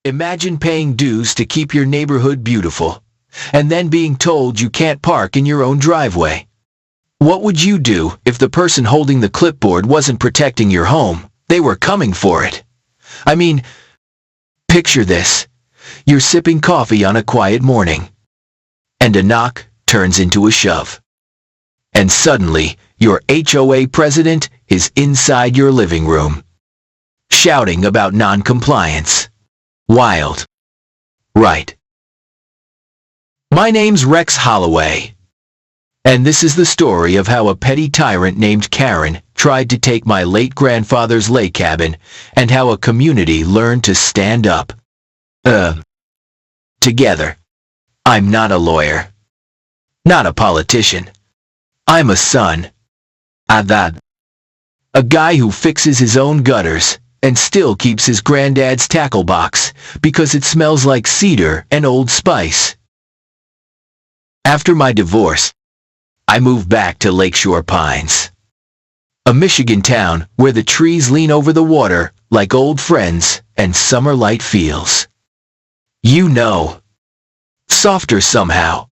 Imagine paying dues to keep your neighborhood beautiful, and then being told you can't park in your own driveway. What would you do if the person holding the clipboard wasn't protecting your home? They were coming for it. I mean, picture this. You're sipping coffee on a quiet morning, and a knock turns into a shove. And suddenly, your HOA president is inside your living room, shouting about non-compliance. Wild. Right. My name's Rex Holloway, and this is the story of how a petty tyrant named Karen tried to take my late grandfather's lake cabin, and how a community learned to stand up. Together. I'm not a lawyer. Not a politician. I'm a son. A guy who fixes his own gutters and still keeps his granddad's tackle box because it smells like cedar and Old Spice. After my divorce, I moved back to Lakeshore Pines, a Michigan town where the trees lean over the water like old friends and summer light feels, you know, softer somehow.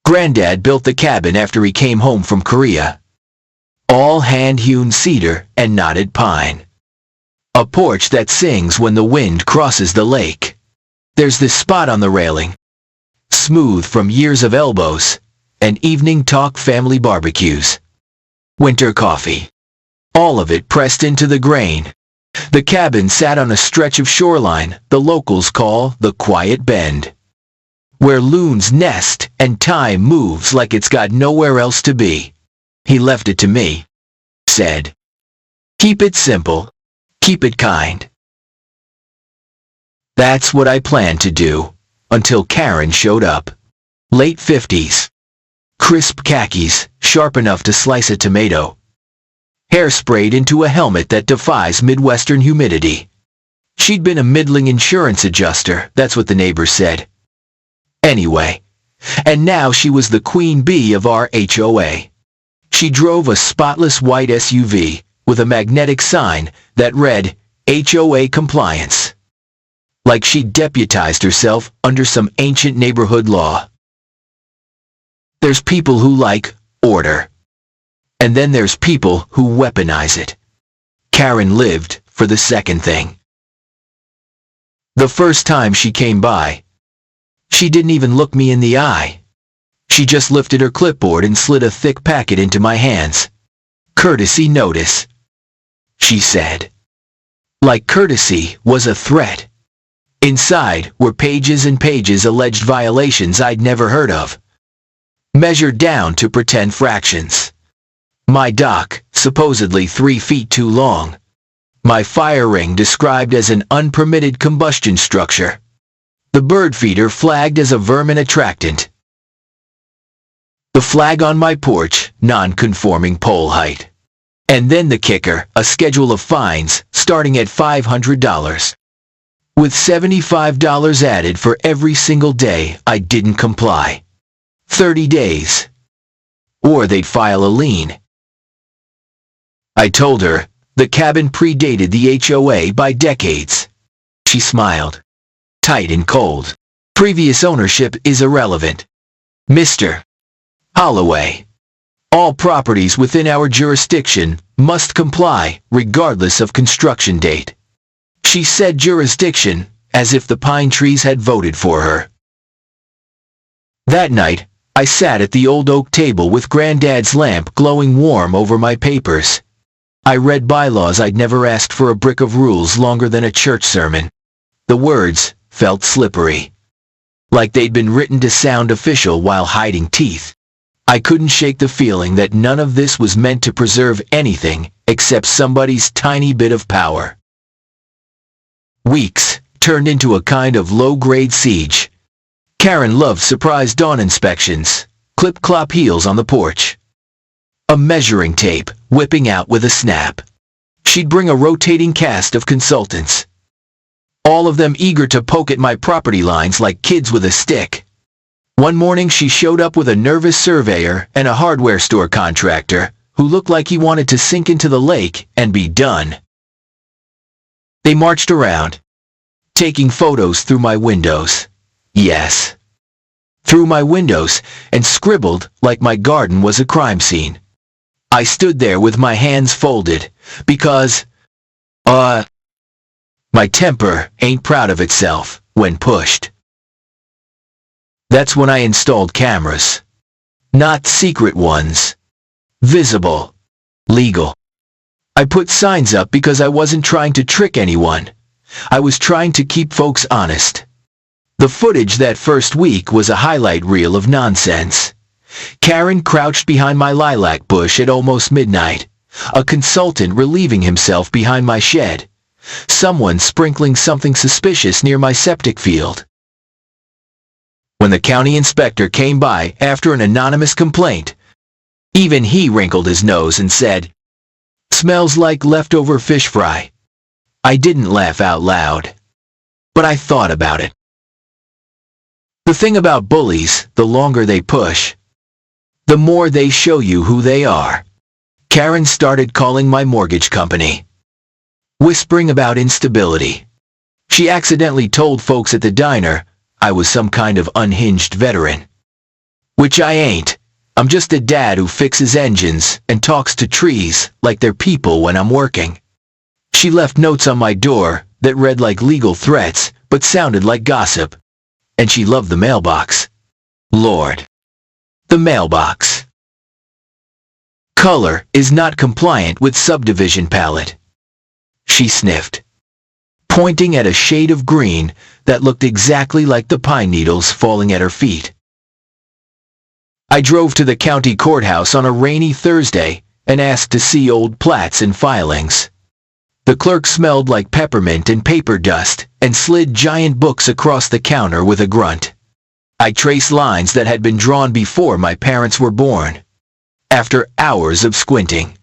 Granddad built the cabin after he came home from Korea. All hand-hewn cedar and knotted pine. A porch that sings when the wind crosses the lake. There's this spot on the railing, smooth from years of elbows and evening talk family barbecues. Winter coffee. All of it pressed into the grain. The cabin sat on a stretch of shoreline the locals call the Quiet Bend, where loons nest and time moves like it's got nowhere else to be. He left it to me. Said, keep it simple, keep it kind. That's what I planned to do, until Karen showed up. Late 50s. Crisp khakis, sharp enough to slice a tomato. Hair sprayed into a helmet that defies Midwestern humidity. She'd been a middling insurance adjuster, that's what the neighbors said. Anyway, and now she was the queen bee of our HOA. She drove a spotless white SUV with a magnetic sign that read, HOA compliance. Like she'd deputized herself under some ancient neighborhood law. There's people who like order. And then there's people who weaponize it. Karen lived for the second thing. The first time she came by, she didn't even look me in the eye. She just lifted her clipboard and slid a thick packet into my hands. Courtesy notice, she said. Like courtesy was a threat. Inside were pages and pages alleged violations I'd never heard of, measured down to pretend fractions. My dock, supposedly 3 feet too long. My fire ring described as an unpermitted combustion structure. The bird feeder flagged as a vermin attractant. The flag on my porch, non-conforming pole height. And then the kicker, a schedule of fines, starting at $500. With $75 added for every single day I didn't comply. 30 days. Or they'd file a lien. I told her, the cabin predated the HOA by decades. She smiled. Tight and cold. Previous ownership is irrelevant. Mr. Holloway. All properties within our jurisdiction must comply, regardless of construction date. She said jurisdiction, as if the pine trees had voted for her. That night, I sat at the old oak table with Granddad's lamp glowing warm over my papers. I read bylaws I'd never asked for a brick of rules longer than a church sermon. The words felt slippery, like they'd been written to sound official while hiding teeth. I couldn't shake the feeling that none of this was meant to preserve anything except somebody's tiny bit of power. Weeks turned into a kind of low-grade siege. Karen loved surprise dawn inspections, clip-clop heels on the porch. A measuring tape whipping out with a snap. She'd bring a rotating cast of consultants, all of them eager to poke at my property lines like kids with a stick. One morning she showed up with a nervous surveyor and a hardware store contractor who looked like he wanted to sink into the lake and be done. They marched around, taking photos through my windows. Yes, through my windows, and scribbled like my garden was a crime scene. I stood there with my hands folded, because, my temper ain't proud of itself when pushed. That's when I installed cameras. Not secret ones. Visible. Legal. I put signs up because I wasn't trying to trick anyone. I was trying to keep folks honest. The footage that first week was a highlight reel of nonsense. Karen crouched behind my lilac bush at almost midnight. A consultant relieving himself behind my shed. Someone sprinkling something suspicious near my septic field. When the county inspector came by after an anonymous complaint, even he wrinkled his nose and said, "Smells like leftover fish fry." I didn't laugh out loud, but I thought about it. The thing about bullies, the longer they push, the more they show you who they are. Karen started calling my mortgage company, whispering about instability. She accidentally told folks at the diner I was some kind of unhinged veteran. Which I ain't. I'm just a dad who fixes engines and talks to trees like they're people when I'm working. She left notes on my door that read like legal threats but sounded like gossip. And she loved the mailbox. Lord. The mailbox. Color is not compliant with subdivision palette. She sniffed, pointing at a shade of green that looked exactly like the pine needles falling at her feet. I drove to the county courthouse on a rainy Thursday and asked to see old plats and filings. The clerk smelled like peppermint and paper dust and slid giant books across the counter with a grunt. I traced lines that had been drawn before my parents were born. After hours of squinting,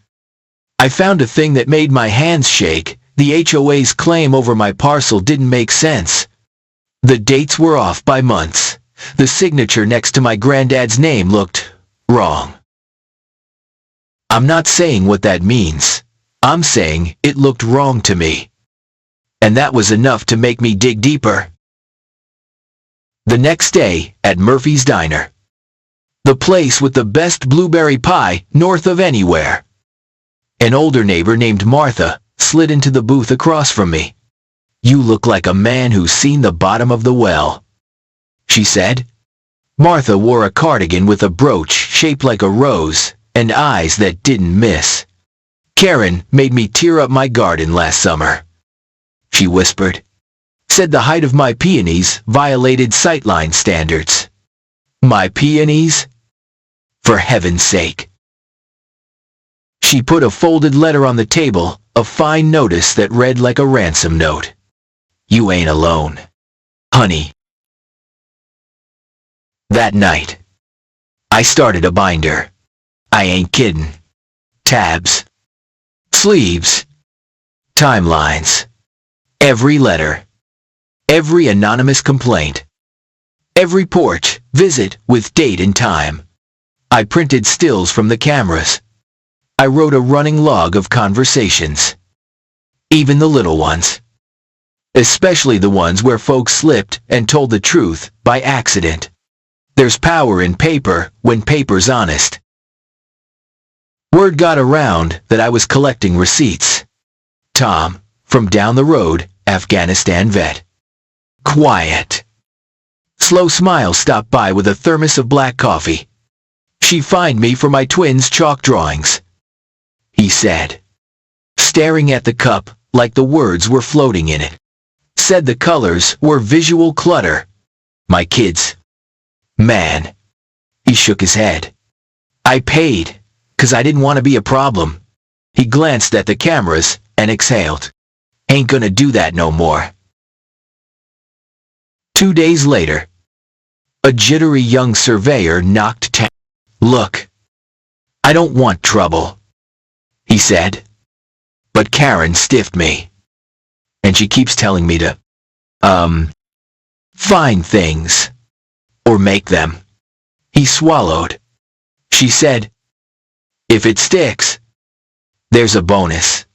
I found a thing that made my hands shake. The HOA's claim over my parcel didn't make sense. The dates were off by months. The signature next to my granddad's name looked wrong. I'm not saying what that means. I'm saying it looked wrong to me. And that was enough to make me dig deeper. The next day, at Murphy's Diner. The place with the best blueberry pie north of anywhere. An older neighbor named Martha slid into the booth across from me. "You look like a man who's seen the bottom of the well," she said. Martha wore a cardigan with a brooch shaped like a rose and eyes that didn't miss. "Karen made me tear up my garden last summer," she whispered. "Said the height of my peonies violated sightline standards." My peonies? For heaven's sake. She put a folded letter on the table, a fine notice that read like a ransom note. "You ain't alone, honey." That night, I started a binder. I ain't kidding. Tabs. Sleeves. Timelines. Every letter. Every anonymous complaint. Every porch visit with date and time. I printed stills from the cameras. I wrote a running log of conversations. Even the little ones. Especially the ones where folks slipped and told the truth by accident. There's power in paper when paper's honest. Word got around that I was collecting receipts. Tom, from down the road, Afghanistan vet. Quiet. Slow smile stopped by with a thermos of black coffee. "She fined me for my twins' chalk drawings," he said, staring at the cup like the words were floating in it. Said the colors were visual clutter. My kids. Man. He shook his head. "I paid, 'cause I didn't want to be a problem." He glanced at the cameras and exhaled. "Ain't gonna do that no more." 2 days later, a jittery young surveyor knocked town. "Look, I don't want trouble," he said. "But Karen stiffed me. And she keeps telling me to, find things. Or make them." He swallowed. "She said, if it sticks, there's a bonus."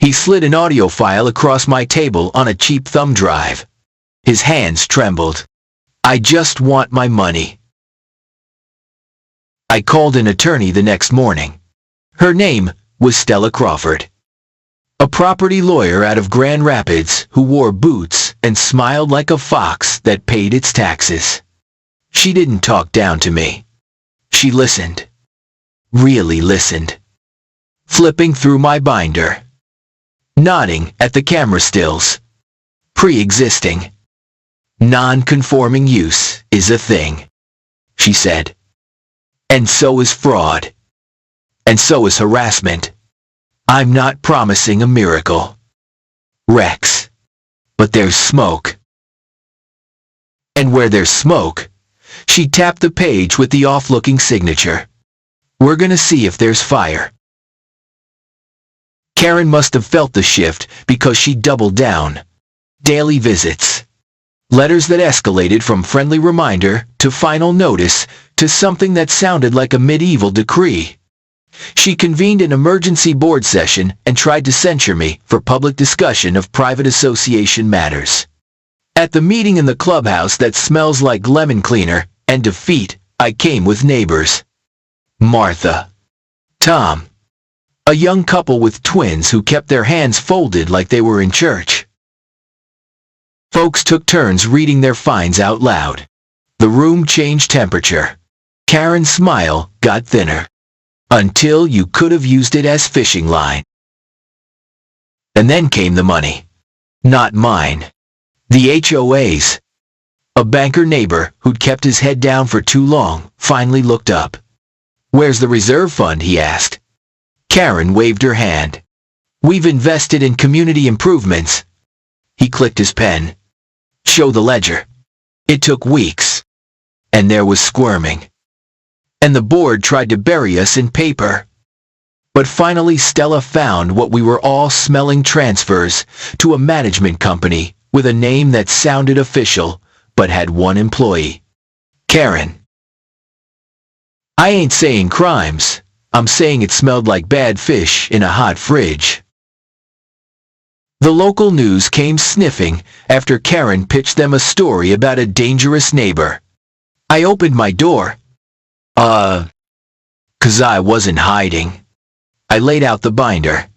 He slid an audio file across my table on a cheap thumb drive. His hands trembled. I just want my money. I called an attorney the next morning. Her name was Stella Crawford. A property lawyer out of Grand Rapids who wore boots and smiled like a fox that paid its taxes. She didn't talk down to me. She listened. Really listened. Flipping through my binder. Nodding at the camera stills. Pre-existing. Non-conforming use is a thing, she said. And so is fraud. And so is harassment. I'm not promising a miracle, Rex, but there's smoke. And where there's smoke, she tapped the page with the off-looking signature. We're gonna see if there's fire. Karen must have felt the shift because she doubled down. Daily visits. Letters that escalated from friendly reminder to final notice to something that sounded like a medieval decree. She convened an emergency board session and tried to censure me for public discussion of private association matters. At the meeting in the clubhouse that smells like lemon cleaner and defeat, I came with neighbors. Martha. Tom. A young couple with twins who kept their hands folded like they were in church. Folks took turns reading their finds out loud. The room changed temperature. Karen's smile got thinner. Until you could have used it as fishing line. And then came the money. Not mine. The HOA's. A banker neighbor who'd kept his head down for too long finally looked up. Where's the reserve fund, he asked. Karen waved her hand. We've invested in community improvements. He clicked his pen. Show the ledger. It took weeks. And there was squirming. And the board tried to bury us in paper. But finally Stella found what we were all smelling: transfers to a management company with a name that sounded official but had one employee. Karen. I ain't saying crimes. I'm saying it smelled like bad fish in a hot fridge. The local news came sniffing after Karen pitched them a story about a dangerous neighbor. I opened my door. 'Cause I wasn't hiding. I laid out the binder.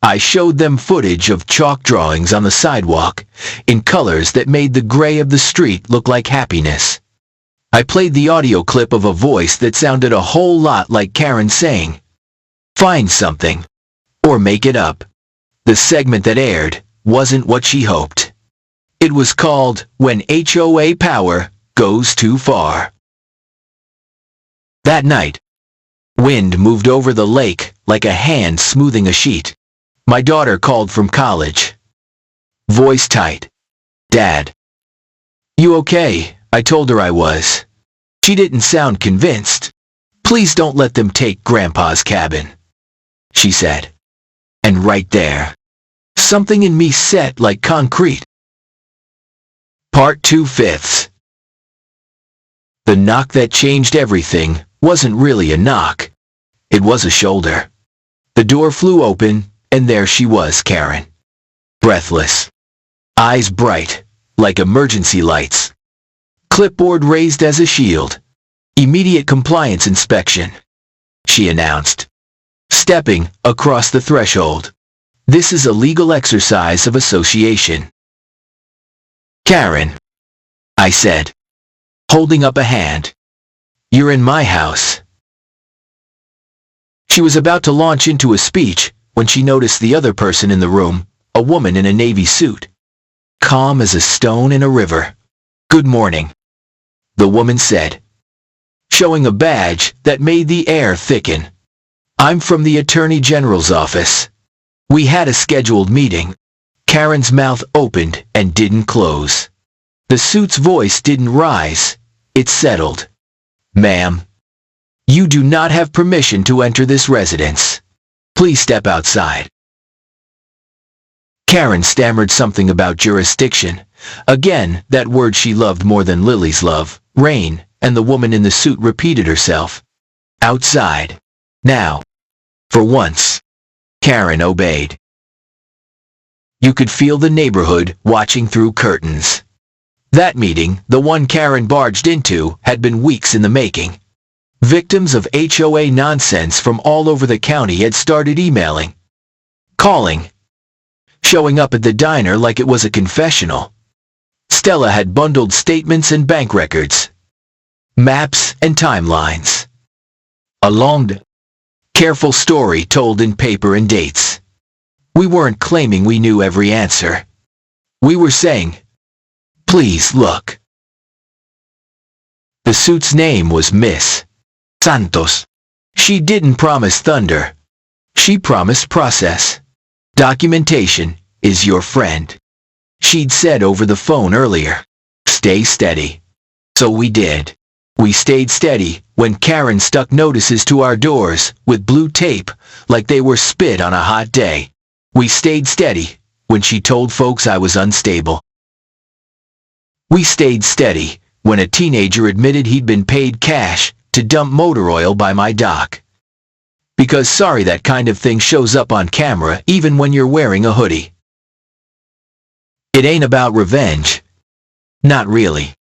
I showed them footage of chalk drawings on the sidewalk in colors that made the gray of the street look like happiness. I played the audio clip of a voice that sounded a whole lot like Karen saying, "Find something, or make it up." The segment that aired wasn't what she hoped. It was called When HOA Power Goes Too Far. That night, wind moved over the lake like a hand smoothing a sheet. My daughter called from college. Voice tight. Dad. You okay? I told her I was. She didn't sound convinced. Please don't let them take Grandpa's cabin, she said. And right there, something in me set like concrete. Part 2/5. The knock that changed everything wasn't really a knock. It was a shoulder. The door flew open, and there she was, Karen. Breathless. Eyes bright, like emergency lights. Clipboard raised as a shield. Immediate compliance inspection, she announced, stepping across the threshold. This is a legal exercise of association. Karen, I said, holding up a hand. You're in my house. She was about to launch into a speech when she noticed the other person in the room, a woman in a navy suit. Calm as a stone in a river. Good morning, the woman said, showing a badge that made the air thicken. I'm from the Attorney General's office. We had a scheduled meeting. Karen's mouth opened and didn't close. The suit's voice didn't rise. It settled. Ma'am, you do not have permission to enter this residence. Please step outside. Karen stammered something about jurisdiction. Again, that word she loved more than Lily's love, rain, and the woman in the suit repeated herself. Outside. Now. For once. Karen obeyed. You could feel the neighborhood watching through curtains. That meeting, the one Karen barged into, had been weeks in the making. Victims of HOA nonsense from all over the county had started emailing, calling, showing up at the diner like it was a confessional. Stella had bundled statements and bank records, maps and timelines. A long, careful story told in paper and dates. We weren't claiming we knew every answer. We were saying, please look. The suit's name was Miss Santos. She didn't promise thunder. She promised process. Documentation is your friend. She'd said over the phone earlier, stay steady. So we did. We stayed steady when Karen stuck notices to our doors with blue tape like they were spit on a hot day. We stayed steady when she told folks I was unstable. We stayed steady when a teenager admitted he'd been paid cash to dump motor oil by my dock. Because sorry, that kind of thing shows up on camera even when you're wearing a hoodie. It ain't about revenge. Not really.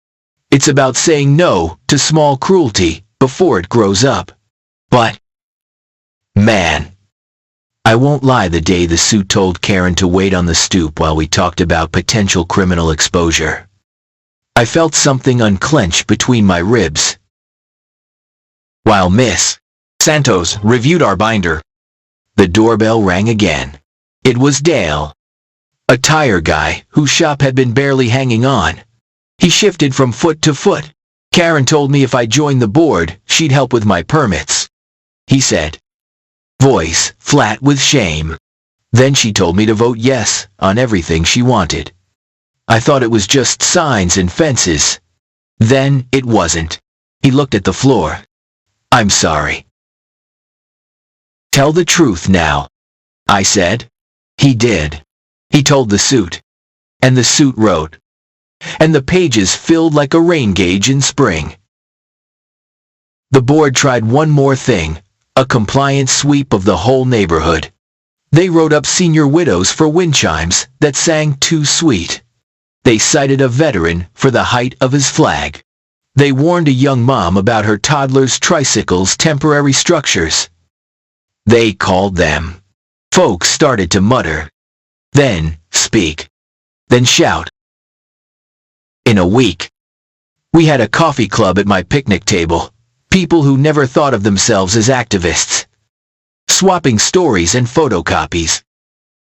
It's about saying no to small cruelty before it grows up. But, man, I won't lie, the day the suit told Karen to wait on the stoop while we talked about potential criminal exposure, I felt something unclench between my ribs. While Miss Santos reviewed our binder, the doorbell rang again. It was Dale, a tire guy whose shop had been barely hanging on. He shifted from foot to foot. Karen told me if I joined the board, she'd help with my permits, he said, voice flat with shame. Then she told me to vote yes on everything she wanted. I thought it was just signs and fences. Then it wasn't. He looked at the floor. I'm sorry. Tell the truth now, I said. He did. He told the suit. And the suit wrote. And the pages filled like a rain gauge in spring. The board tried one more thing, a compliance sweep of the whole neighborhood. They wrote up senior widows for wind chimes that sang too sweet. They cited a veteran for the height of his flag. They warned a young mom about her toddler's tricycle's temporary structures. They called them. Folks started to mutter, then speak, then shout. In a week, we had a coffee club at my picnic table, people who never thought of themselves as activists, swapping stories and photocopies,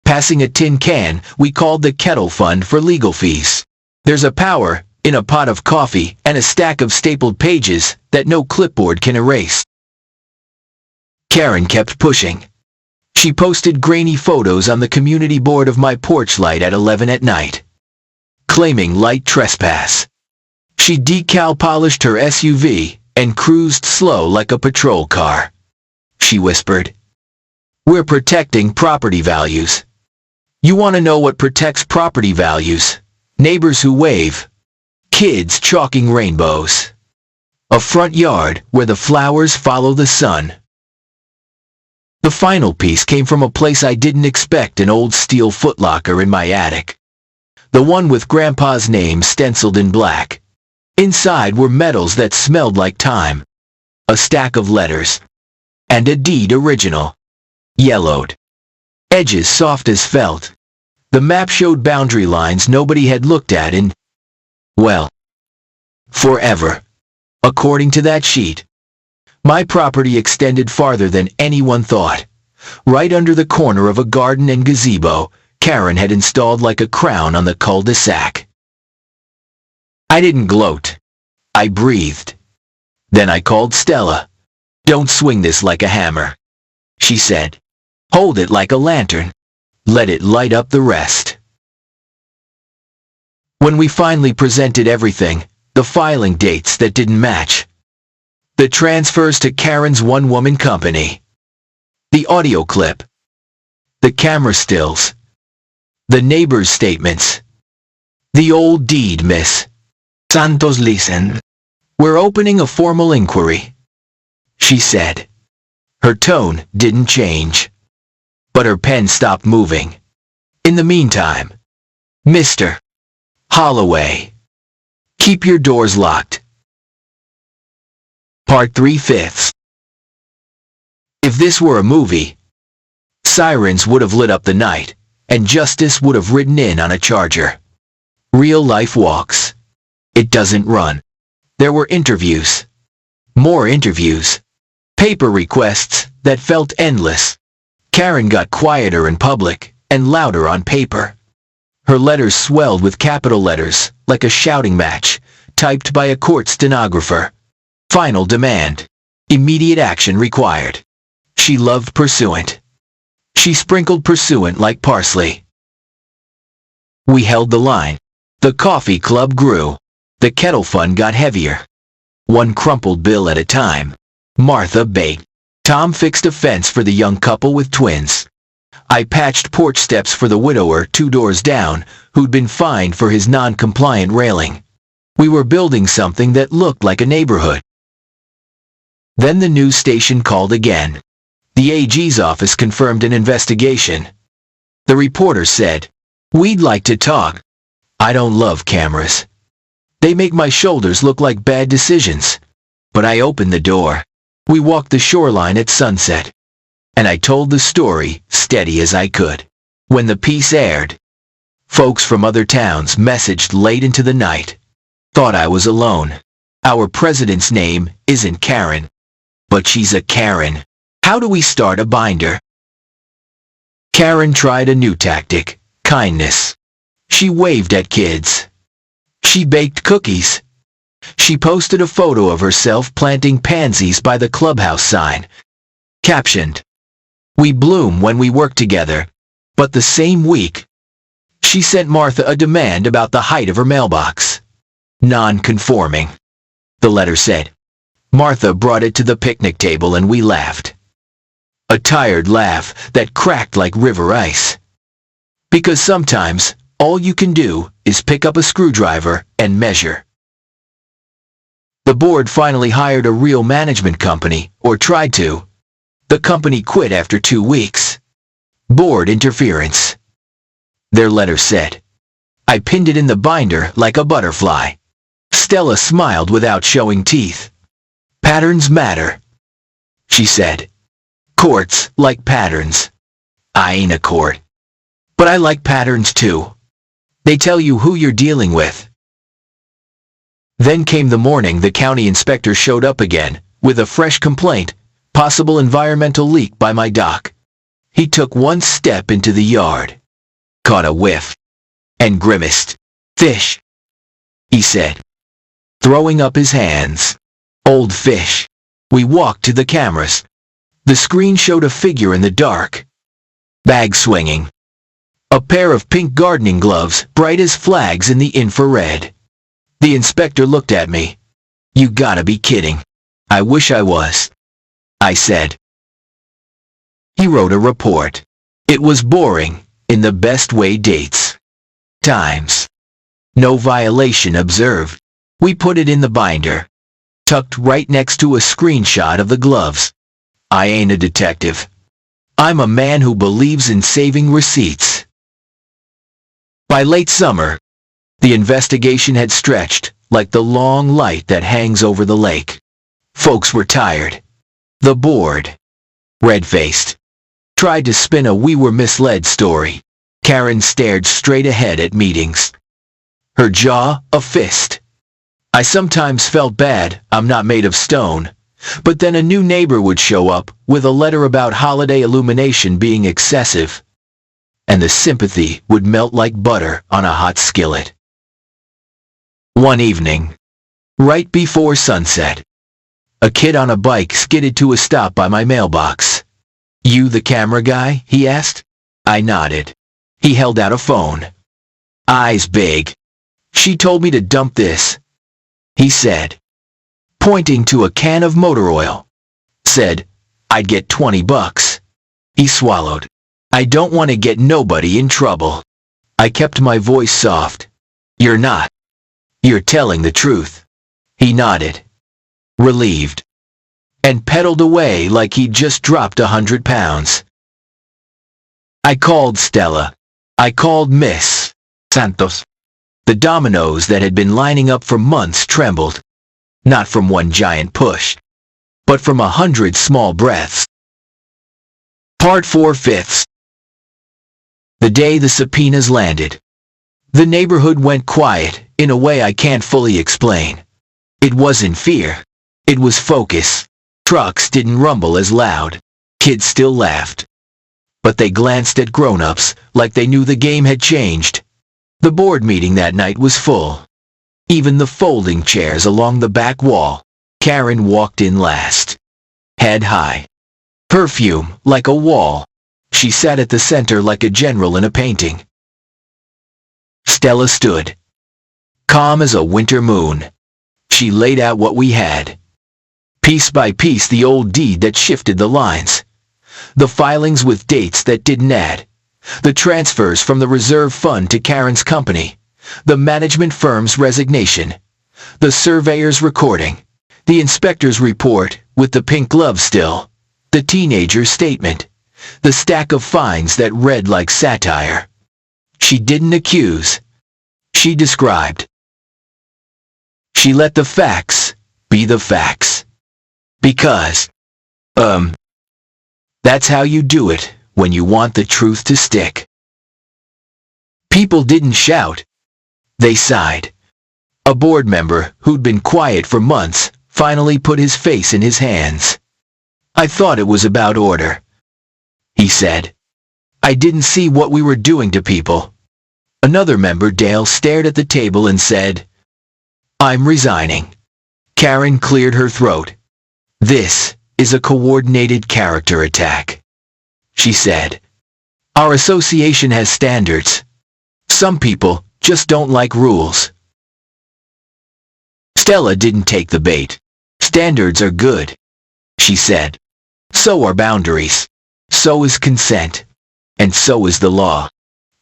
passing a tin can we called the kettle fund for legal fees. There's a power in a pot of coffee and a stack of stapled pages that no clipboard can erase. Karen kept pushing. She posted grainy photos on the community board of my porch light at 11 at night, claiming light trespass. She decal polished her SUV and cruised slow like a patrol car. She whispered, we're protecting property values. You want to know what protects property values? Neighbors who wave. Kids chalking rainbows. A front yard where the flowers follow the sun. The final piece came from a place I didn't expect, an old steel footlocker in my attic. The one with Grandpa's name stenciled in black. Inside were medals that smelled like time. A stack of letters. And a deed original. Yellowed. Edges soft as felt. The map showed boundary lines nobody had looked at in, well, forever. According to that sheet, my property extended farther than anyone thought. Right under the corner of a garden and gazebo Karen had installed like a crown on the cul-de-sac. I didn't gloat. I breathed. Then I called Stella. Don't swing this like a hammer, she said. Hold it like a lantern. Let it light up the rest. When we finally presented everything, the filing dates that didn't match, the transfers to Karen's one-woman company, the audio clip, the camera stills, the neighbors' statements, the old deed, Miss Santos, listen. We're opening a formal inquiry, she said. Her tone didn't change, but her pen stopped moving. In the meantime, Mr. Holloway, keep your doors locked. Part 3/5. If this were a movie, sirens would have lit up the night, and justice would have ridden in on a charger. Real life walks. It doesn't run. There were interviews. More interviews. Paper requests that felt endless. Karen got quieter in public and louder on paper. Her letters swelled with capital letters, like a shouting match, typed by a court stenographer. Final demand. Immediate action required. She loved pursuant. She sprinkled pursuant like parsley. We held the line. The coffee club grew. The kettle fund got heavier. One crumpled bill at a time. Martha baked. Tom fixed a fence for the young couple with twins. I patched porch steps for the widower 2 doors down, who'd been fined for his non-compliant railing. We were building something that looked like a neighborhood. Then the news station called again. The AG's office confirmed an investigation. The reporter said, "We'd like to talk." I don't love cameras. They make my shoulders look like bad decisions. But I opened the door. We walked the shoreline at sunset. And I told the story, steady as I could. When the piece aired, folks from other towns messaged late into the night. Thought I was alone. Our president's name isn't Karen. But she's a Karen. How do we start a binder? Karen tried a new tactic, kindness. She waved at kids. She baked cookies. She posted a photo of herself planting pansies by the clubhouse sign. Captioned, "We bloom when we work together." But the same week, she sent Martha a demand about the height of her mailbox. Non-conforming, the letter said. Martha brought it to the picnic table and we laughed. A tired laugh that cracked like river ice. Because sometimes, all you can do is pick up a screwdriver and measure. The board finally hired a real management company, or tried to. The company quit after 2 weeks. Board interference. Their letter said. I pinned it in the binder like a butterfly. Stella smiled without showing teeth. Patterns matter, she said. Courts like patterns. I ain't a court. But I like patterns too. They tell you who you're dealing with. Then came the morning the county inspector showed up again, with a fresh complaint, possible environmental leak by my dock. He took 1 step into the yard, caught a whiff, and grimaced. Fish, he said, throwing up his hands. Old fish. We walked to the cameras. The screen showed a figure in the dark. Bag swinging. A pair of pink gardening gloves, bright as flags in the infrared. The inspector looked at me. You gotta be kidding. I wish I was, I said. He wrote a report. It was boring, in the best way. Dates. Times. No violation observed. We put it in the binder. Tucked right next to a screenshot of the gloves. I ain't a detective. I'm a man who believes in saving receipts. By late summer, the investigation had stretched like the long light that hangs over the lake. Folks were tired. The board, red-faced, tried to spin a "we were misled" story. Karen stared straight ahead at meetings. Her jaw a fist. I sometimes felt bad, I'm not made of stone. But then a new neighbor would show up with a letter about holiday illumination being excessive. And the sympathy would melt like butter on a hot skillet. One evening, right before sunset, a kid on a bike skidded to a stop by my mailbox. You the camera guy? He asked. I nodded. He held out a phone. Eyes big. She told me to dump this, he said, pointing to a can of motor oil. Said, I'd get $20. He swallowed. I don't want to get nobody in trouble. I kept my voice soft. You're not. You're telling the truth. He nodded, relieved, and pedaled away like he'd just dropped 100 pounds. I called Stella. I called Miss Santos. The dominoes that had been lining up for months trembled, not from one giant push, but from 100 small breaths. Part 4/5. The day the subpoenas landed, the neighborhood went quiet in a way I can't fully explain. It wasn't fear. It was focus. Trucks didn't rumble as loud. Kids still laughed. But they glanced at grown-ups like they knew the game had changed. The board meeting that night was full. Even the folding chairs along the back wall. Karen walked in last. Head high. Perfume like a wall. She sat at the center like a general in a painting. Stella stood, calm as a winter moon. She laid out what we had. Piece by piece, the old deed that shifted the lines. The filings with dates that didn't add. The transfers from the reserve fund to Karen's company. The management firm's resignation. The surveyor's recording. The inspector's report with the pink glove still. The teenager's statement. The stack of fines that read like satire. She didn't accuse. She described. She let the facts be the facts. Because, that's how you do it when you want the truth to stick. People didn't shout. They sighed. A board member who'd been quiet for months finally put his face in his hands. I thought it was about order, he said. I didn't see what we were doing to people. Another member, Dale, stared at the table and said, I'm resigning. Karen cleared her throat. This is a coordinated character attack, she said. Our association has standards. Some people just don't like rules. Stella didn't take the bait. Standards are good, she said. So are boundaries. So is consent. And so is the law.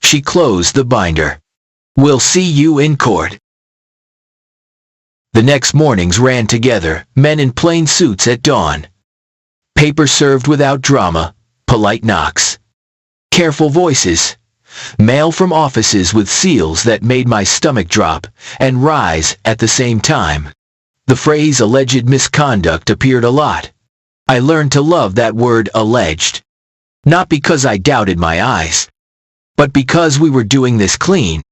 She closed the binder. We'll see you in court. The next mornings ran together, men in plain suits at dawn. Paper served without drama, polite knocks. Careful voices. Mail from offices with seals that made my stomach drop and rise at the same time. The phrase alleged misconduct appeared a lot. I learned to love that word alleged. Not because I doubted my eyes, but because we were doing this clean.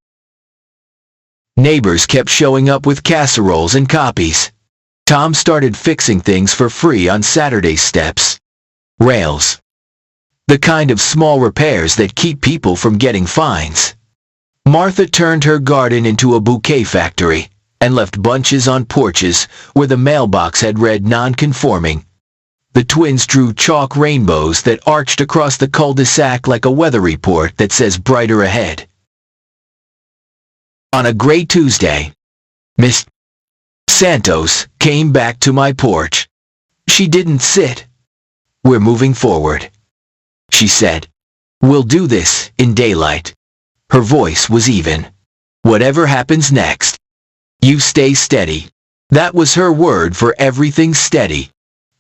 Neighbors kept showing up with casseroles and copies. Tom started fixing things for free on Saturday steps. Rails. The kind of small repairs that keep people from getting fines. Martha turned her garden into a bouquet factory and left bunches on porches where the mailbox had read non-conforming. The twins drew chalk rainbows that arched across the cul-de-sac like a weather report that says brighter ahead. On a gray Tuesday, Miss Santos came back to my porch. She didn't sit. We're moving forward, she said. We'll do this in daylight. Her voice was even. Whatever happens next, you stay steady. That was her word for everything steady.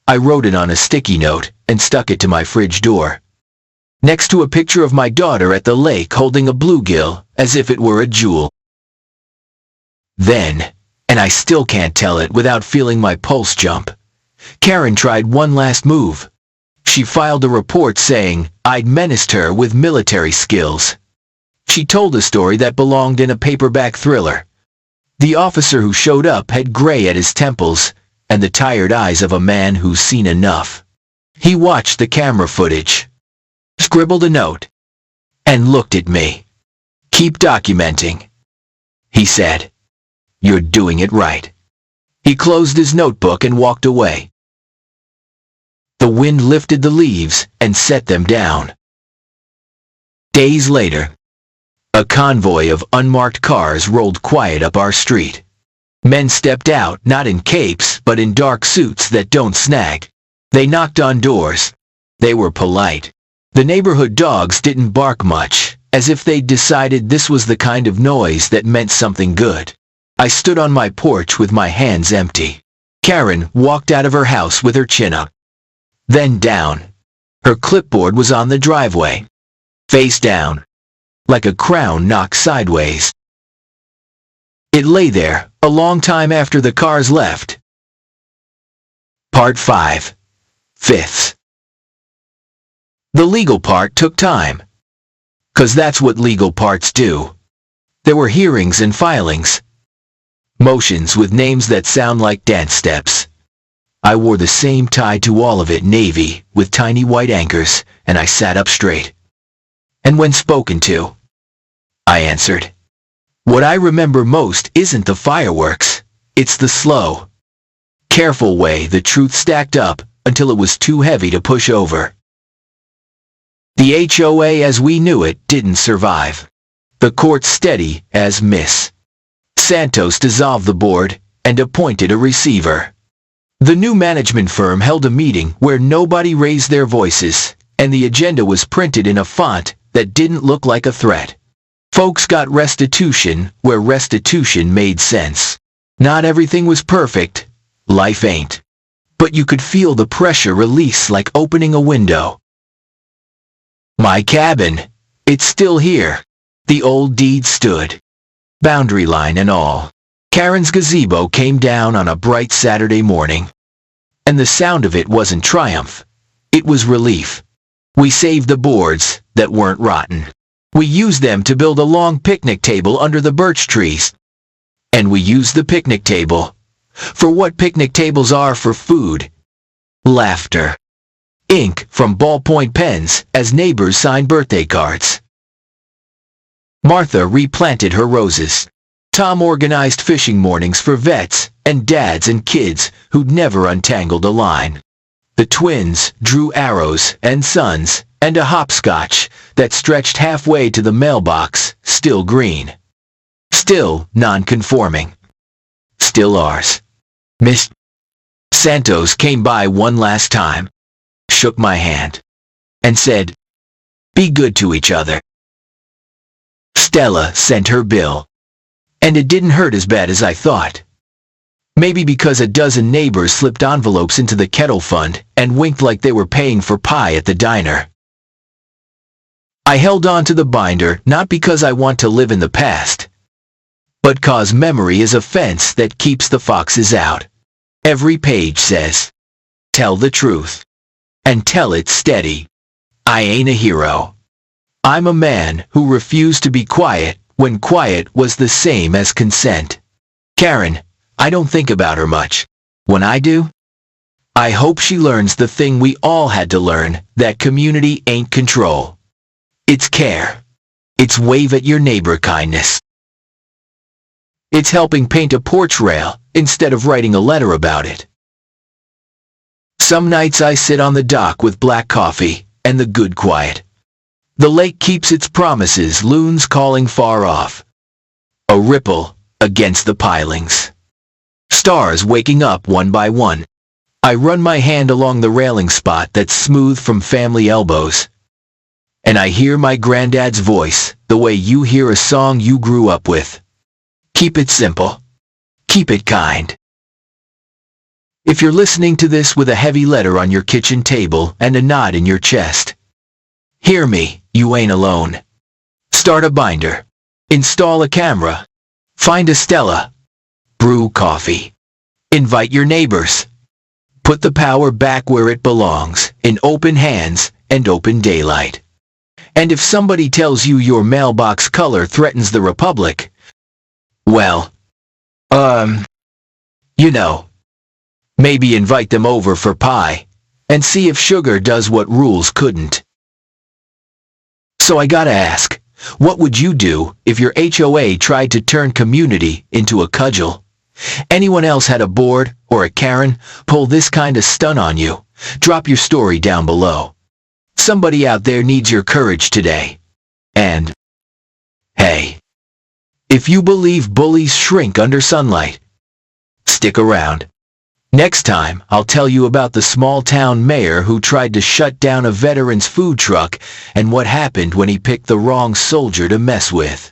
I wrote it on a sticky note and stuck it to my fridge door. Next to a picture of my daughter at the lake holding a bluegill as if it were a jewel. Then, and I still can't tell it without feeling my pulse jump, Karen tried one last move. She filed a report saying I'd menaced her with military skills. She told a story that belonged in a paperback thriller. The officer who showed up had gray at his temples and the tired eyes of a man who's seen enough. He watched the camera footage, scribbled a note, and looked at me. Keep documenting, he said. You're doing it right. He closed his notebook and walked away. The wind lifted the leaves and set them down. Days later, a convoy of unmarked cars rolled quiet up our street. Men stepped out, not in capes, but in dark suits that don't snag. They knocked on doors. They were polite. The neighborhood dogs didn't bark much, as if they'd decided this was the kind of noise that meant something good. I stood on my porch with my hands empty. Karen walked out of her house with her chin up, then down. Her clipboard was on the driveway, face down. like a crown knocked sideways. It lay there, a long time after the cars left. Part 5. Fifths. The legal part took time. 'Cause that's what legal parts do. There were hearings and filings. Motions with names that sound like dance steps. I wore the same tie to all of it, navy, with tiny white anchors, and I sat up straight. And when spoken to, I answered. What I remember most isn't the fireworks, it's the slow, careful way the truth stacked up until it was too heavy to push over. The HOA as we knew it didn't survive. The court steady as Miss Santos dissolved the board and appointed a receiver. The new management firm held a meeting where nobody raised their voices, and the agenda was printed in a font that didn't look like a threat. Folks got restitution where restitution made sense. Not everything was perfect, life ain't. But you could feel the pressure release like opening a window. My cabin, it's still here. The old deed stood. Boundary line and all. Karen's gazebo came down on a bright Saturday morning. And the sound of it wasn't triumph. It was relief. We saved the boards that weren't rotten. We used them to build a long picnic table under the birch trees. And we used the picnic table for what picnic tables are, for food. Laughter. Ink from ballpoint pens as neighbors signed birthday cards. Martha replanted her roses. Tom organized fishing mornings for vets and dads and kids who'd never untangled a line. The twins drew arrows and suns and a hopscotch that stretched halfway to the mailbox, still green. Still non-conforming. Still ours. Miss Santos came by one last time, shook my hand, and said, "Be good to each other." Stella sent her bill, and it didn't hurt as bad as I thought. Maybe because a dozen neighbors slipped envelopes into the kettle fund and winked like they were paying for pie at the diner. I held on to the binder not because I want to live in the past, but 'cause memory is a fence that keeps the foxes out. Every page says, tell the truth, and tell it steady. I ain't a hero. I'm a man who refused to be quiet when quiet was the same as consent. Karen, I don't think about her much. When I do, I hope she learns the thing we all had to learn, that community ain't control. It's care. It's wave at your neighbor kindness. It's helping paint a porch rail instead of writing a letter about it. Some nights I sit on the dock with black coffee and the good quiet. The lake keeps its promises, loons calling far off. A ripple against the pilings. Stars waking up one by one. I run my hand along the railing spot that's smooth from family elbows. And I hear my granddad's voice, the way you hear a song you grew up with. Keep it simple. Keep it kind. If you're listening to this with a heavy letter on your kitchen table and a knot in your chest, hear me, you ain't alone. Start a binder. Install a camera. Find a Stella. Brew coffee. Invite your neighbors. Put the power back where it belongs, in open hands and open daylight. And if somebody tells you your mailbox color threatens the republic, well, you know, maybe invite them over for pie, and see if sugar does what rules couldn't. So I gotta ask, what would you do if your HOA tried to turn community into a cudgel? Anyone else had a board or a Karen pull this kind of stunt on you? Drop your story down below. Somebody out there needs your courage today. And, hey, if you believe bullies shrink under sunlight, stick around. Next time, I'll tell you about the small-town mayor who tried to shut down a veteran's food truck and what happened when he picked the wrong soldier to mess with.